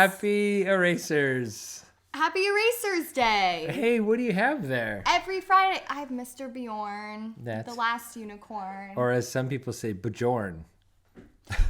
Happy Erasers. Happy Erasers Day. Hey, what do you have there? Every Friday, I have Mr. Bjorn, That's... the last unicorn. Or as some people say, Bjorn.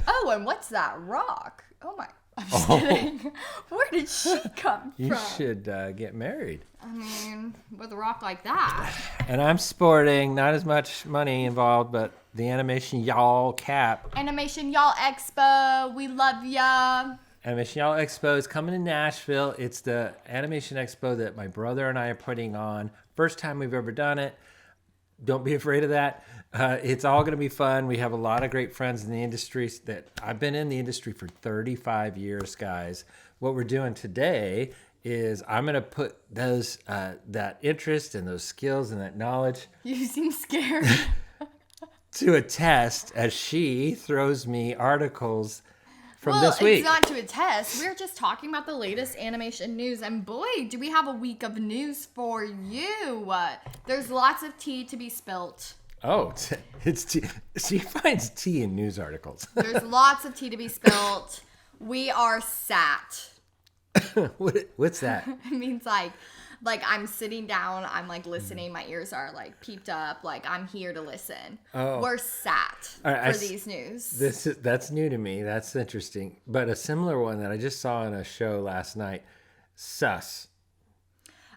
Oh, and what's that rock? Oh my, I'm just kidding. Where did she come from? You should get married. I mean, with a rock like that. And I'm sporting, not as much money involved, but the Animation Y'all cap. Animation Y'all Expo, we love ya. Animation Y'all Expo is coming to Nashville. It's the animation expo that my brother and I are putting on. First time we've ever done it. Don't be afraid of that. It's all going to be fun. We have a lot of great friends in the industry that I've been in the industry for 35 years, guys. What we're doing today is I'm going to put those that interest and those skills and that knowledge. You seem scared. To a test as she throws me articles from this week. It's not to a test. We're just talking about the latest animation news. And boy, do we have a week of news for you. There's lots of tea to be spilt. Oh, it's tea. She finds tea in news articles. There's lots of tea to be spilt. We are sat. What's that? It means like I'm sitting down, I'm like listening, my ears are like peeped up, like I'm here to listen. Oh. We're sat for these news. That's new to me. That's interesting. But a similar one that I just saw on a show last night, sus.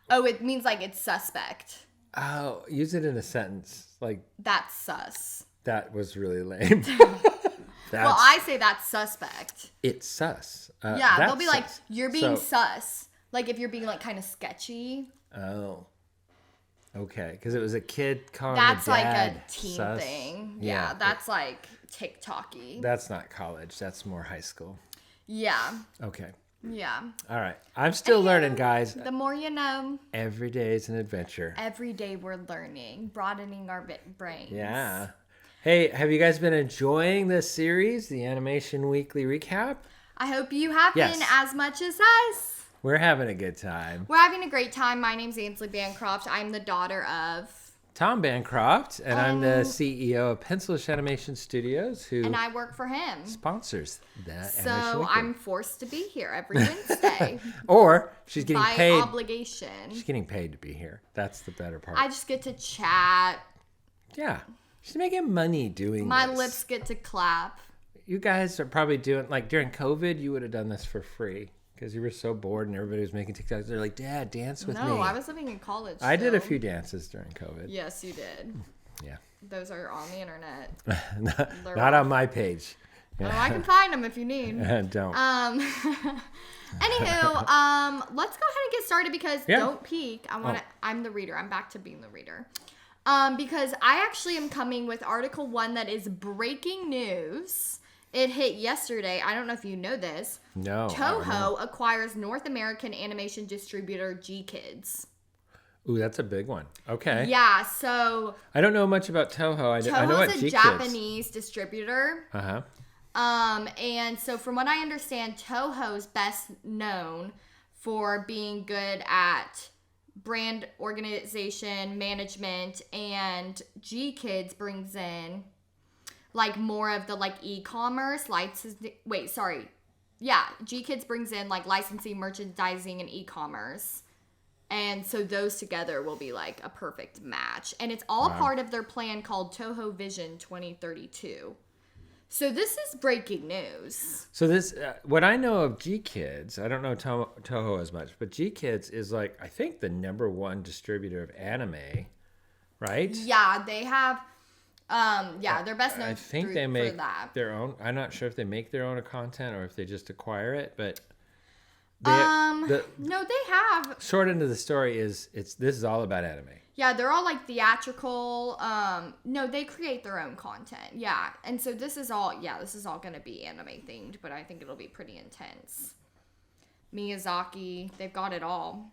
Oh, it means like it's suspect. Oh, use it in a sentence. Like that's sus. That was really lame. Well, I say that's suspect. It's sus. Yeah, they'll be sus. like, you're being sus. Like if you're being like kind of sketchy. Oh. Okay, because it was a kid calling that's the dad like a teen sus. thing. Yeah, that's like TikTok-y. That's not college. That's more high school. Yeah. Okay. Yeah. All right. I'm still learning, guys. The more you know. Every day is an adventure. Every day we're learning, broadening our brains. Yeah. Hey, have you guys been enjoying this series, the Animation Weekly Recap? I hope you have been as much as us. We're having a good time. We're having a great time. My name's Ansley Bancroft. I'm the daughter of... Tom Bancroft, and I'm the CEO of Pencilish Animation Studios, and I work for him. Sponsors that. So I'm forced to be here every Wednesday. Or she's getting by paid. Obligation. She's getting paid to be here. That's the better part. I just get to chat. Yeah. She's making money doing My this. lips get to clap. You guys are probably doing, like during COVID, you would have done this for free. Because you were so bored and everybody was making TikToks. They're like, Dad, dance with me. No, I was living in college I did a few dances during COVID. Yes, you did. Yeah. Those are on the internet. not on my page. Oh, I can find them if you need. Don't. Anywho, let's go ahead and get started because don't peek. I'm the reader. I'm back to being the reader. Because I actually am coming with article 1 that is breaking news. It hit yesterday. I don't know if you know this. No. Toho acquires North American animation distributor GKids. Ooh, that's a big one. Okay. Yeah, so... I don't know much about Toho. I know what GKids. Toho's a Japanese distributor. Uh-huh. And so from what I understand, Toho's best known for being good at brand organization, management, and GKids brings in... like more of the like e-commerce GKids brings in like licensing, merchandising, and e-commerce, and so those together will be like a perfect match, and it's all part of their plan called Toho Vision 2032. So this is breaking news. So this what I know of GKids, I don't know Toho as much, but GKids is like I think the #1 distributor of anime, right? Yeah, they have they're best known I think they make their own. I'm not sure if they make their own content or if they just acquire it, but no, they have. Short end of the story is this is all about anime. Yeah, they're all like theatrical. No, they create their own content. Yeah, and so this is all going to be anime themed, but I think it'll be pretty intense. Miyazaki, they've got it all.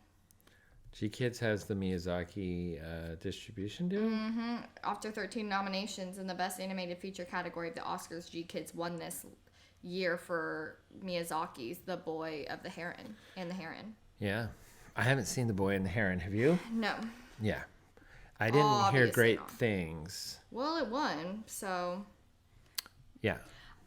GKids has the Miyazaki distribution deal? Mm-hmm. After 13 nominations in the Best Animated Feature category of the Oscars, GKids won this year for Miyazaki's The Boy of the Heron and the Heron. Yeah. I haven't seen The Boy and the Heron. Have you? No. Yeah. I didn't hear great things. Well, it won, so... Yeah.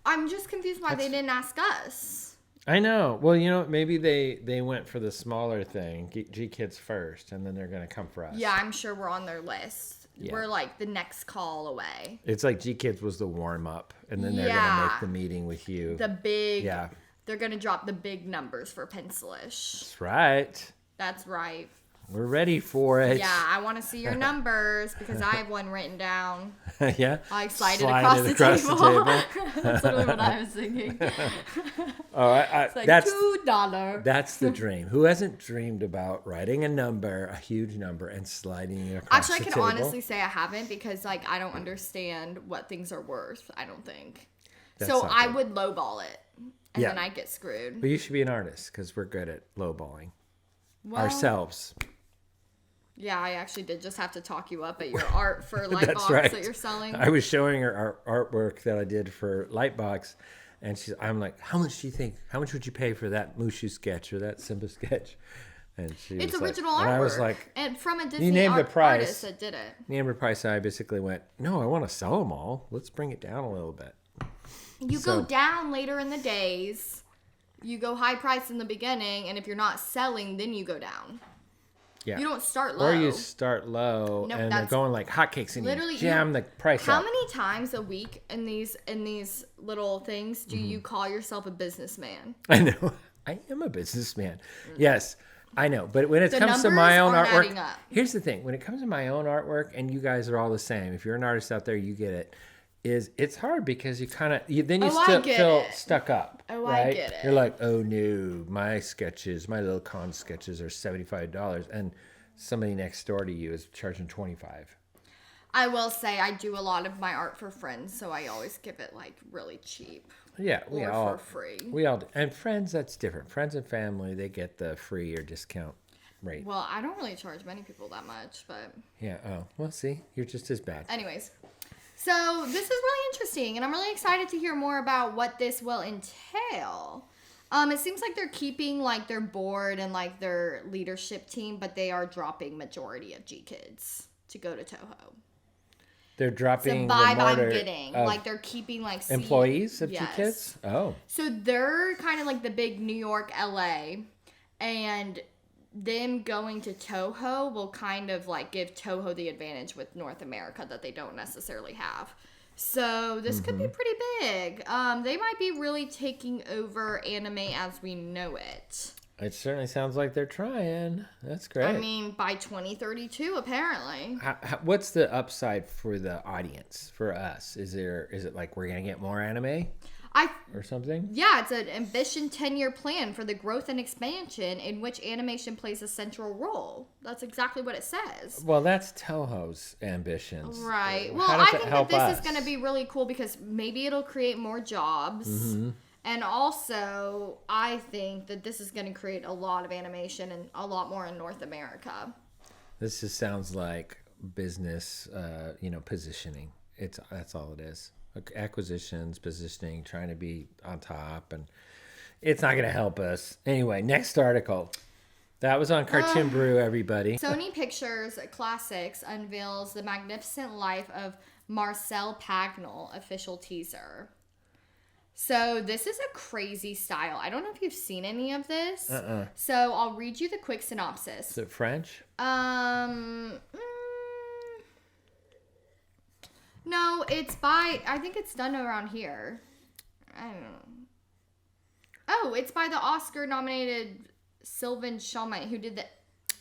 I'm just confused why they didn't ask us. I know. Well, maybe they went for the smaller thing, GKids first, and then they're going to come for us. Yeah, I'm sure we're on their list. Yeah. We're like the next call away. It's like GKids was the warm up, and then they're going to make the meeting with you. The big. Yeah. They're going to drop the big numbers for Pencilish. That's right. That's right. We're ready for it. Yeah, I want to see your numbers because I have one written down. Yeah. I slide it across the table. That's literally what I was thinking. All right. It's like that's $2. That's the dream. Who hasn't dreamed about writing a number, a huge number, and sliding it across Actually, the I can table? honestly say I haven't because like I don't understand what things are worth. I don't think. That's so I good. would lowball it, and then I get screwed. But you should be an artist because we're good at lowballing ourselves. Yeah, I actually did just have to talk you up at your art for Lightbox right. that you're selling. I was showing her our artwork that I did for Lightbox, and I'm like, "How much do you think? How much would you pay for that Mushu sketch or that Simba sketch?" And it's was original like, artwork. And I was like, and from a Disney you named the price. artist that did it. Named the price, and I basically went, "No, I want to sell them all. Let's bring it down a little bit." You go down later in the days. You go high price in the beginning, and if you're not selling, then you go down. Yeah. You don't start low. Or you start low, and they're going like hotcakes, and literally, you jam the price up. How many times a week in these little things do you call yourself a businessman? I know. I am a businessman. Yes, I know. But when it The comes to my own numbers aren't artwork, adding up. here's the thing. When it comes to my own artwork, and you guys are all the same, if you're an artist out there, you get it. It's hard because you kind of still feel stuck up. Oh, right? I get it. You're like, oh no, my little con sketches are $75, and somebody next door to you is charging $25. I will say I do a lot of my art for friends, so I always give it like really cheap. Yeah, for free. We all do. And friends, that's different. Friends and family, they get the free or discount rate. Well, I don't really charge many people that much, but yeah. Oh, well, see, you're just as bad. Anyways. So this is really interesting, and I'm really excited to hear more about what this will entail. It seems like they're keeping like their board and like their leadership team, but they are dropping majority of GKids to go to Toho. They're dropping the vibe I'm getting. Like they're keeping like employees of GKids. Oh, so they're kind of like the big New York, LA, and them going to Toho will kind of like give Toho the advantage with North America that they don't necessarily have. So this could be pretty big. They might be really taking over anime as we know it. It certainly sounds like they're trying. That's great. I mean, by 2032, apparently. What's the upside for the audience, for us? Is it like we're going to get more anime? Or something? Yeah, it's an ambition 10-year plan for the growth and expansion in which animation plays a central role. That's exactly what it says. Well, that's Toho's ambitions. Right. Well, I think that this is going to be really cool because maybe it'll create more jobs. Mm-hmm. And also, I think that this is going to create a lot of animation and a lot more in North America. This just sounds like business, positioning. That's all it is. Acquisitions, positioning, trying to be on top, and it's not going to help us. Anyway, next article. That was on Cartoon Brew, everybody. Sony Pictures Classics unveils the magnificent life of Marcel Pagnol official teaser. So this is a crazy style. I don't know if you've seen any of this. So I'll read you the quick synopsis. Is it French? No, I think it's done around here. I don't know. Oh, it's by the Oscar-nominated Sylvain Chomet, who did the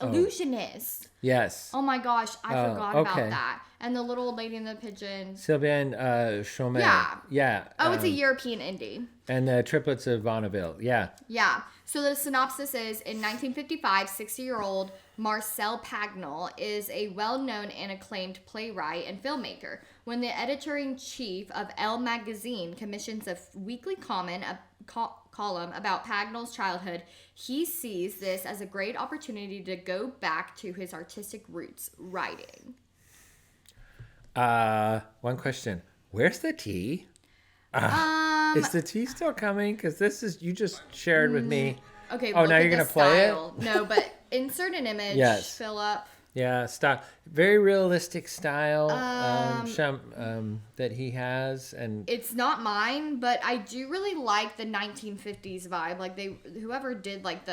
Illusionist. Yes. Oh my gosh, I forgot about that. And the little lady in the pigeon. Sylvain Chomet. Yeah. Oh, it's a European indie. And the Triplets of Bonneville. Yeah. Yeah. So the synopsis is, in 1955, 60-year-old Marcel Pagnol is a well-known and acclaimed playwright and filmmaker. When the editor-in-chief of Elle magazine commissions a weekly column about Pagnol's childhood, he sees this as a great opportunity to go back to his artistic roots, writing. One question. Where's the tea? Is the tea still coming? Because you just shared with me. Okay. Oh, now you're going to play it? No, but insert an image. Yes. Fill up. Yeah, style, very realistic style that he has, and It's not mine, but I do really like the 1950s vibe. Like whoever did like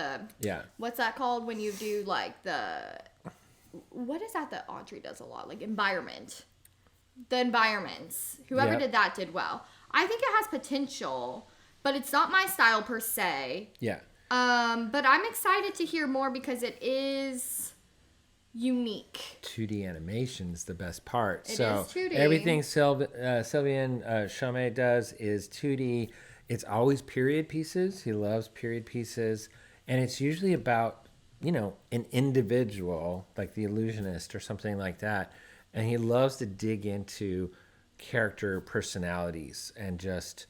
what's that called when you do like what is that Audrey does a lot? Like the environments. Whoever did that did well. I think it has potential, but it's not my style per se. Yeah. But I'm excited to hear more because it is unique. 2D animation is the best part. It is 2D. Everything Sylvain Chomet does is 2D. It's always period pieces. He loves period pieces. And it's usually about, an individual, like the illusionist or something like that. And he loves to dig into character personalities and just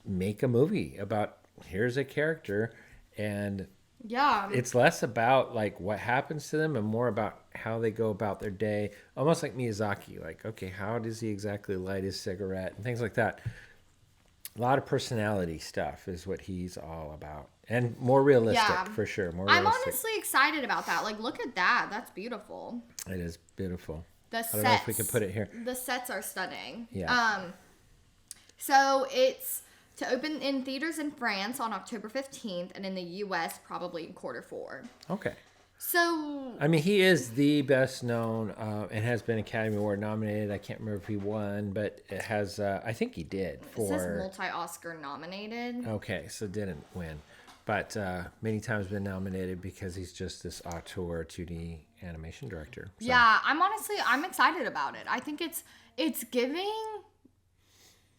make a movie about, here's a character. And it's less about like what happens to them and more about how they go about their day. Almost like Miyazaki. Like, okay, how does he exactly light his cigarette and things like that. A lot of personality stuff is what he's all about. And more realistic, for sure. More realistic. I'm honestly excited about that. Like, look at that. That's beautiful. It is beautiful. The sets. I don't know if we can put it here. The sets are stunning. Yeah. So it's to open in theaters in France on October 15th and in the U.S. probably in Q4. Okay. So... I mean, he is the best known and has been Academy Award nominated. I can't remember if he won, but it has... I think he did. It says multi-Oscar nominated. Okay, so didn't win. But many times been nominated because he's just this auteur 2D animation director. So. Yeah, I'm excited about it. I think it's giving...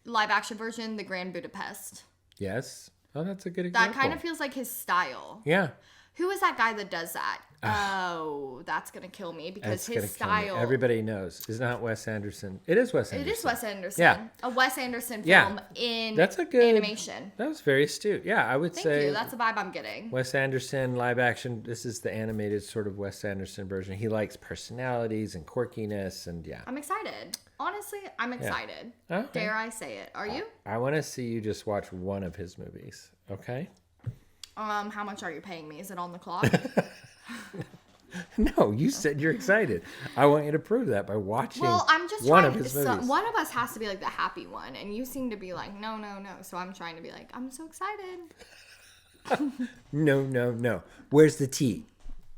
live action version, The Grand Budapest. Yes. Oh, that's a good example. That kind of feels like his style. Yeah. Who is that guy that does that? That's going to kill me because his style. Everybody knows. It's not Wes Anderson. It is Wes Anderson. It is Wes Anderson. Yeah. A Wes Anderson film in that's a good animation. That was very astute. Yeah, I would say. Thank you. That's the vibe I'm getting. Wes Anderson, live action. This is the animated sort of Wes Anderson version. He likes personalities and quirkiness and yeah. I'm excited. Honestly, I'm excited. Yeah. Okay. Dare I say it? Are you? I want to see you just watch one of his movies. Okay? How much are you paying me? Is it on the clock? No, you said you're excited. I want you to prove that by watching I'm just one trying, of his movies. One of us has to be like the happy one, and you seem to be like, no. So I'm trying to be like, I'm so excited. No. Where's the tea?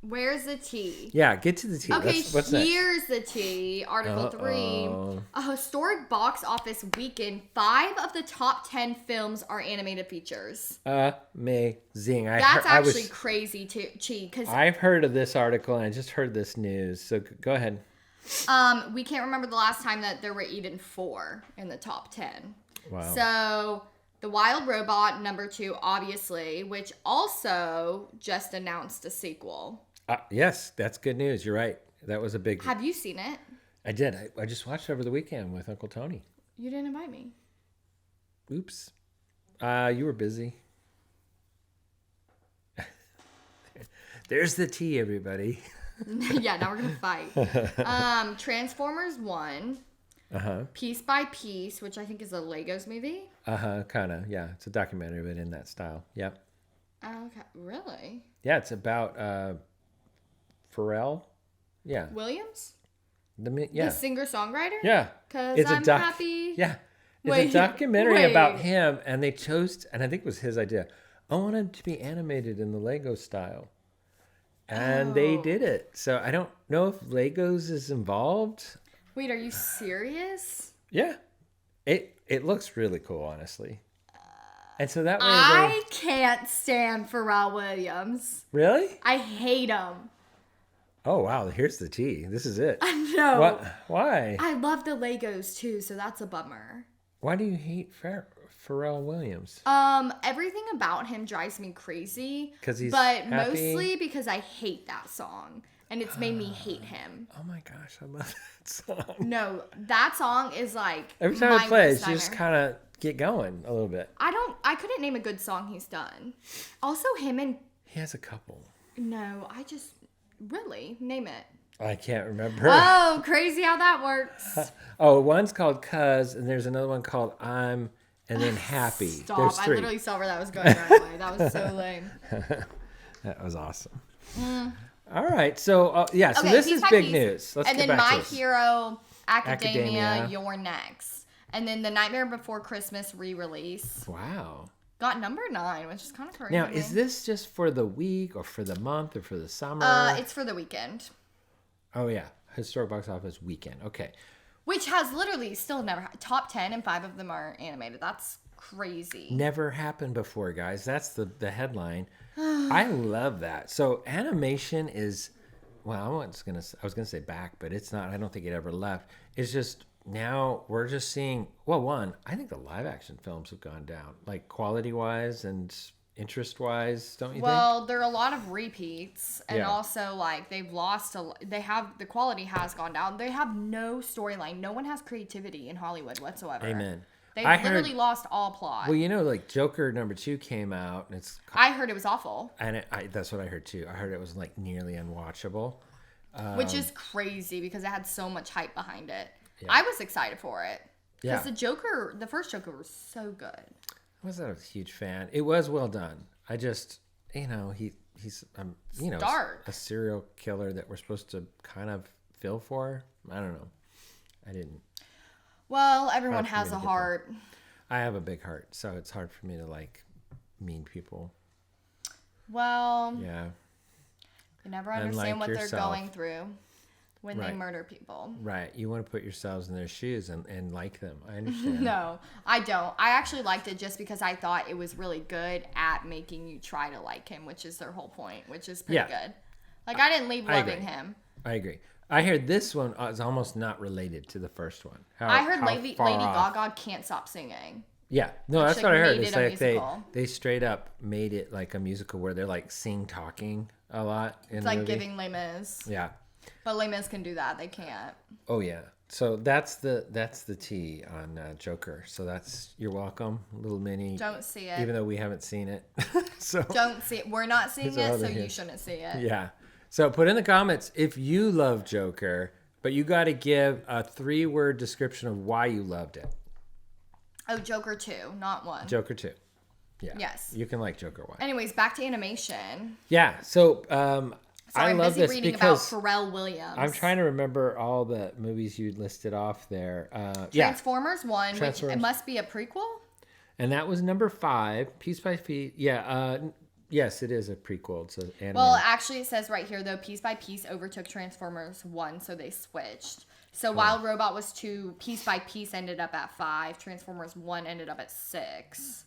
Where's the tea? Yeah, get to the tea. Okay, what's here's the tea. Article 3. A historic box office weekend. 5 of the top 10 films are animated features. Amazing. That's actually crazy, Chi. Because I've heard of this article and I just heard this news. So go ahead. We can't remember the last time that there were even 4 in the top 10. Wow. So... The Wild Robot, number 2, obviously, which also just announced a sequel. Yes, that's good news. You're right. That was a big... Have you seen it? I did. I just watched it over the weekend with Uncle Tony. You didn't invite me. Oops. You were busy. There's the tea, everybody. Yeah, now we're going to fight. Transformers 1. Piece by Piece, which I think is a Legos movie. Kind of. Yeah, it's a documentary, but in that style. Yep. Okay, really? Yeah, it's about Pharrell. Yeah. Williams? The singer-songwriter? Yeah. Because I'm happy. Yeah. It's a documentary about him, and they chose, and I think it was his idea, I want him to be animated in the Lego style. And they did it. So I don't know if Legos is involved. Wait, are you serious? Yeah. It looks really cool, honestly. And so that way I can't stand Pharrell Williams. Really? I hate him. Oh, wow. Here's the tea. This is it. I know. What? Why? I love the Legos, too, so that's a bummer. Why do you hate Pharrell Williams? Everything about him drives me crazy. Because he's But happy? mostly because I hate that song. And it's made me hate him. Oh my gosh, I love that song. No, that song is like every time it plays, you just kind of get going a little bit. I couldn't name a good song he's done. Also, him and he has a couple. No, I just really name it. I can't remember. Oh, crazy how that works. One's called Cuz, and there's another one called I'm, and then Happy. Stop! There's 3. I literally saw where that was going right away. That was so lame. That was awesome. All right. So, so Okay, this piece is by big piece. news. Let's And get then back to My this. Hero Academia, Academia. You're Next. And then the Nightmare Before Christmas re-release Wow. got number 9, which is kind of crazy. Now, is this just for the week or for the month or for the summer? It's for the weekend. Oh, yeah. Historic box office weekend. Okay. Which has literally still never top 10 and 5 of them are animated. That's crazy. Never happened before, guys. That's the headline. I love that. So animation is, well, I was gonna say back, but it's not. I don't think it ever left. It's just now we're just seeing. Well, one, I think the live action films have gone down, like quality wise and interest wise. Don't you think? Well, there are a lot of repeats, and Yeah. also like they've lost the quality has gone down. They have no storyline. No one has creativity in Hollywood whatsoever. Amen. They've I literally heard- lost all plot. Well, like Joker #2 came out, and I heard it was awful, and that's what I heard too. I heard it was like nearly unwatchable. which is crazy because it had so much hype behind it. Yeah. I was excited for it because Yeah. the first Joker was so good. I wasn't a huge fan. It was well done. I just, he's Dark. a serial killer that we're supposed to kind of feel for. I don't know. I didn't. Well, everyone Hard for has me to a get heart. I have a big heart, so it's hard for me to like mean people. Well, Yeah. you never understand Unlike what they're yourself. going through when they Right. murder people. Right. You want to put yourselves in their shoes and like them. I understand. No, I don't. I actually liked it just because I thought it was really good at making you try to like him, which is their whole point, which is pretty Yeah. good. Like, I didn't leave I loving agree. him. I agree. I heard this one is almost not related to the first one. I heard how Lady far off- Gaga can't stop singing. Yeah, no, Which, that's like, what I heard. made It's it a like musical. they straight up made it like a musical where they're like talking a lot in It's the like movie. giving Les Mis. Yeah. But Les Mis can do that. They can't. Oh yeah. So that's the T on Joker. So you're welcome, little mini. Don't see it. Even though we haven't seen it. So Don't see it. We're not seeing Here's our it, other so you hint. shouldn't see it. yeah. So put in the comments if you love Joker, but you got to give a 3-word description of why you loved it. Oh, Joker 2, not 1. Joker 2. Yeah. Yes. You can like Joker 1. Anyways, back to animation. Yeah. So So I I'm love busy this reading about because Pharrell Williams. I'm trying to remember all the movies you listed off there. Yeah. Transformers 1, which Transformers. it must be a prequel. And that was number 5, Piece by Piece. Yeah. Yes, it is a prequel. It's an animated. Well, actually, it says right here, though, Piece by Piece overtook Transformers 1, so they switched. So while Robot was 2, Piece by Piece ended up at 5, Transformers 1 ended up at 6.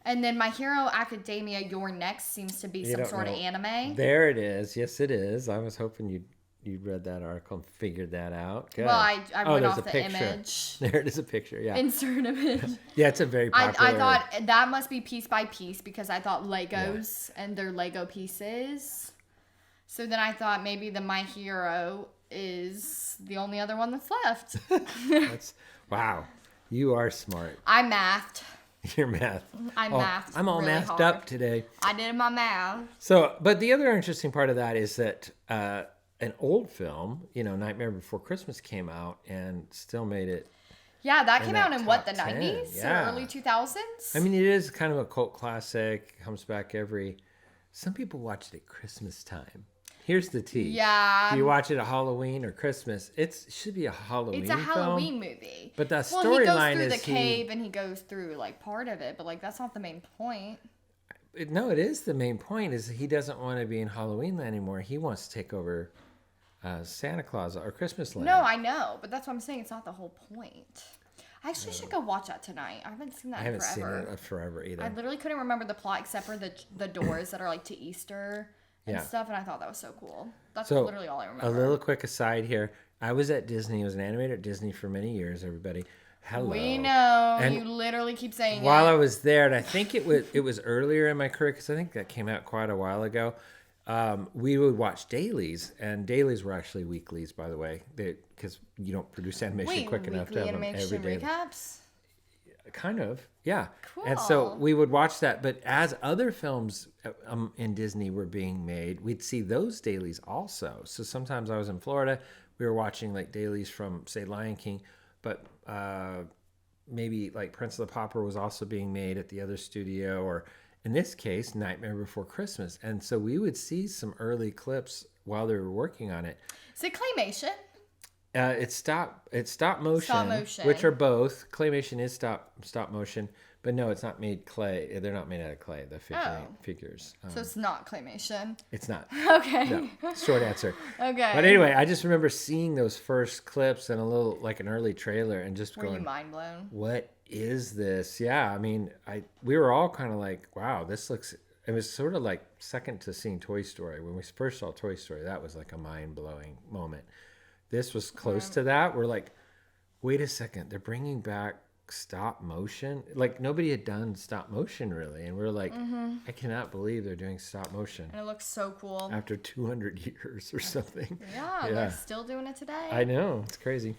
And then My Hero Academia, Your Next, seems to be some don't sort of know. anime. There it is. Yes, it is. I was hoping you'd read that article and figured that out. Good. Well, I went there's off a the picture. image. There it is, a picture. Yeah. Insert image. Yeah, it's a very popular. I thought that must be Piece by Piece because I thought Legos and their Lego pieces. So then I thought maybe the My Hero is the only other one that's left. Wow. You are smart. I mathed. Your math. I mathed. I'm all really mathed hard. up today. I did my math. So, but the other interesting part of that is that an old film, Nightmare Before Christmas came out and still made it. Yeah, that came that out in what, the top 10, 90s yeah. or early 2000s? I mean, it is kind of a cult classic. Comes back some people watch it at Christmas time. Here's the tea. Yeah. Do you watch it at Halloween or Christmas? It should be a Halloween It's a Halloween film. movie. But the Well, he goes storyline through is the cave and he goes through like part of it, but like that's not the main point. No, it is the main point is he doesn't want to be in Halloween land anymore. He wants to take over Santa Claus or Christmas land. No, I know, but that's what I'm saying. It's not the whole point. I actually should go watch that tonight. I haven't seen that I haven't in forever. seen it forever either. I literally couldn't remember the plot except for the doors that are like to Easter and Yeah. stuff, and I thought that was so cool. That's So, literally all I remember. a little quick aside here. I was at Disney. I was an animator at Disney for many years, everybody. Hello. We know. And you literally keep saying While it. I was there, and I think it was earlier in my career, because I think that came out quite a while ago, we would watch dailies, and dailies were actually weeklies, by the way, because you don't produce animation Wait, quick enough to weekly have them every animation day. recaps? Kind of, yeah. And so Cool. we would watch that. But as other films in Disney were being made, we'd see those dailies also. So sometimes I was in Florida, we were watching like dailies from, say, Lion King, but maybe like Prince of the Pauper was also being made at the other studio, in this case, Nightmare Before Christmas. And so we would see some early clips while they were working on it. Is it claymation? It's stop motion. Stop motion. Which are both. Claymation is stop motion, but no, it's not made clay. They're not made out of clay. The figures. So it's not claymation. It's not. Okay. No. Short answer. Okay. But anyway, I just remember seeing those first clips and a little like an early trailer and just Were going, you mind blown? "What is this?" Yeah, I mean, we were all kind of like, "Wow, this looks." It was sort of like second to seeing Toy Story. When we first saw Toy Story, that was like a mind blowing moment. This was close to that. We're like, wait a second, they're bringing back stop motion. Like nobody had done stop motion really, and we're like, I cannot believe they're doing stop motion. And it looks so cool. After 200 years or something. Yeah, they're still doing it today. I know, it's crazy.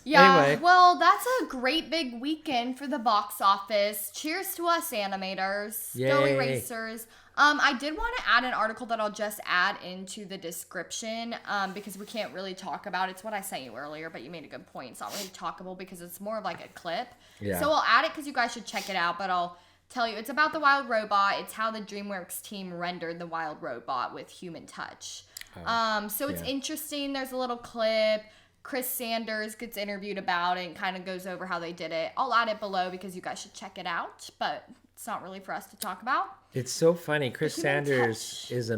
Yeah, Anyway. well, that's a great big weekend for the box office. Cheers to us animators. Go Yay. Erasers. I did want to add an article that I'll just add into the description because we can't really talk about it. It's what I sent you earlier, but you made a good point. It's not really talkable because it's more of like a clip. Yeah. So I'll add it because you guys should check it out, but I'll tell you it's about the wild robot. It's how the DreamWorks team rendered the wild robot with human touch. So it's interesting. There's a little clip. Chris Sanders gets interviewed about it and kind of goes over how they did it. I'll add it below because you guys should check it out, but it's not really for us to talk about. It's so funny. Chris Sanders is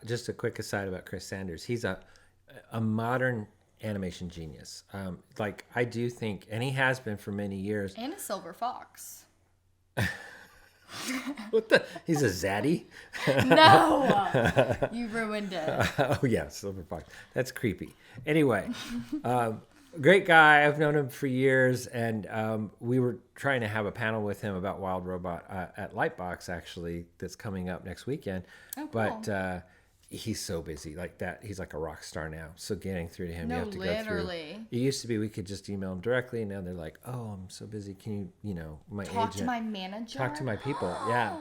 just a quick aside about Chris Sanders. He's a modern animation genius. Like I do think, and he has been for many years. And a silver fox. What the? He's a zaddy? No! You ruined it. Oh, yeah, Silver Fox. That's creepy. Anyway, great guy. I've known him for years, and we were trying to have a panel with him about Wild Robot at Lightbox, actually, that's coming up next weekend. Oh, cool. But he's so busy like that. He's like a rock star now. So getting through to him, you have to go through. It used to be we could just email him directly. Now they're like, oh, I'm so busy. Can you, my Talk agent. to my manager? Talk to my people. Yeah.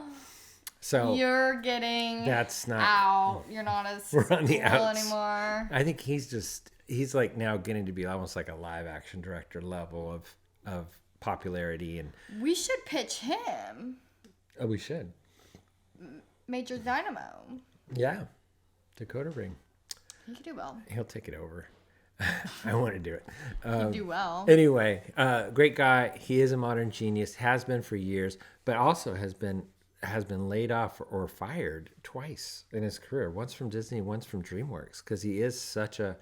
So you're getting that's not out. You're not as we're on the cool outs anymore. I think he's like now getting to be almost like a live action director level of popularity, and We should pitch him. oh, we should. Major Dynamo. Yeah. Dakota Ring. He could do well. He'll take it over. I want to do it. He'd do well. Anyway, great guy. He is a modern genius, has been for years, but also has been laid off or fired twice in his career. Once from Disney, once from DreamWorks, because he is such a,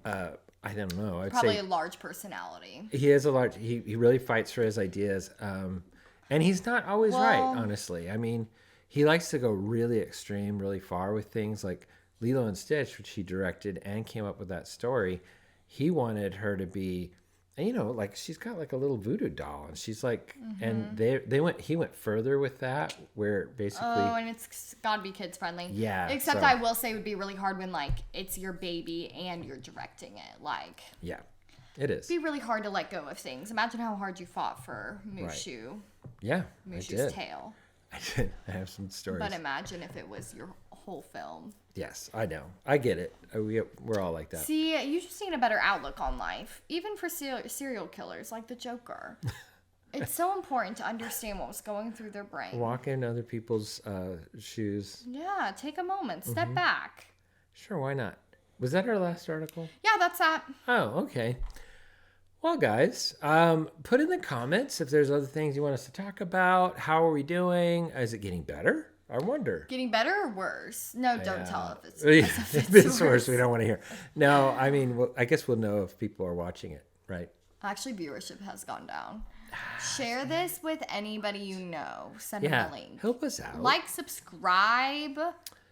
I don't know. I'd Probably say a large personality. he is a large. He really fights for his ideas, and he's not always right. Honestly, I mean, he likes to go really extreme, really far with things like Lilo and Stitch, which he directed and came up with that story. He wanted her to be, like she's got like a little voodoo doll, and she's like, and he went further with that, where basically, and it's gotta be kids friendly. Yeah. Except so- I will say it would be really hard when like it's your baby and you're directing it. Like, yeah, it is. it'd be really hard to let go of things. Imagine how hard you fought for Mushu. Yeah, Mushu's tail. I did. I have some stories. But imagine if it was your whole film. Yes, I know. I get it. We're all like that. See, you just need a better outlook on life, even for serial killers like the Joker. It's so important to understand what was going through their brain. Walk in other people's shoes. Yeah, take a moment, step back. Sure, why not? Was that our last article? Yeah, that's that. Oh, okay. Well, guys, put in the comments if there's other things you want us to talk about. How are we doing? Is it getting better? I wonder. Getting better or worse? No, don't tell if it's If it's worse, we don't want to hear. No, I mean, I guess we'll know if people are watching it, right? Actually, viewership has gone down. Share this with anybody you know. Send them a link. Help us out. Like, subscribe,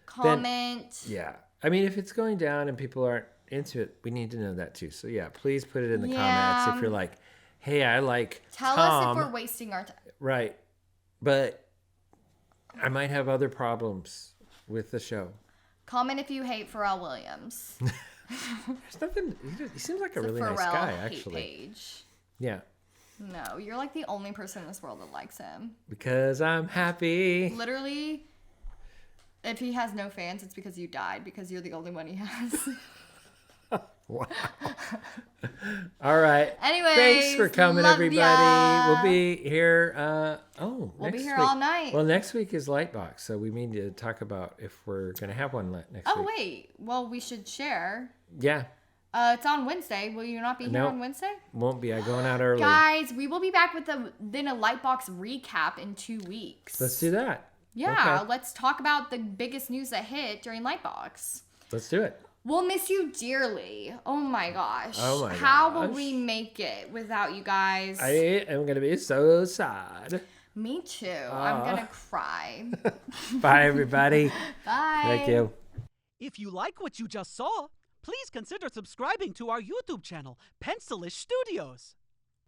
comment. Yeah. I mean, if it's going down and people aren't into it, we need to know that too. So yeah, please put it in the comments if you're like, hey, I like Tell Tom. us if we're wasting our time. Right. But I might have other problems with the show. Comment if you hate Pharrell Williams. There's nothing. He seems like a It's really Pharrell nice guy, hate actually. page. Yeah. No, you're like the only person in this world that likes him. Because I'm happy. Literally, if he has no fans, it's because you died, because you're the only one he has. Wow. All right. Anyways, thanks for coming, love everybody. ya. We'll be here. We'll next be here week. all night. Well, next week is Lightbox, so we need to talk about if we're going to have one next Oh, week. wait. Well, we should share. Yeah. It's on Wednesday. Will you not be here Nope. on Wednesday? Won't be. I'm going out early. Guys, we will be back with a Lightbox recap in 2 weeks. Let's do that. Yeah, Okay. let's talk about the biggest news that hit during Lightbox. Let's do it. We'll miss you dearly. Oh my gosh. Oh my How will gosh. we make it without you guys? I am going to be so sad. Me too. I'm going to cry. Bye, everybody. Bye. Thank you. If you like what you just saw, please consider subscribing to our YouTube channel, Pencilish Studios.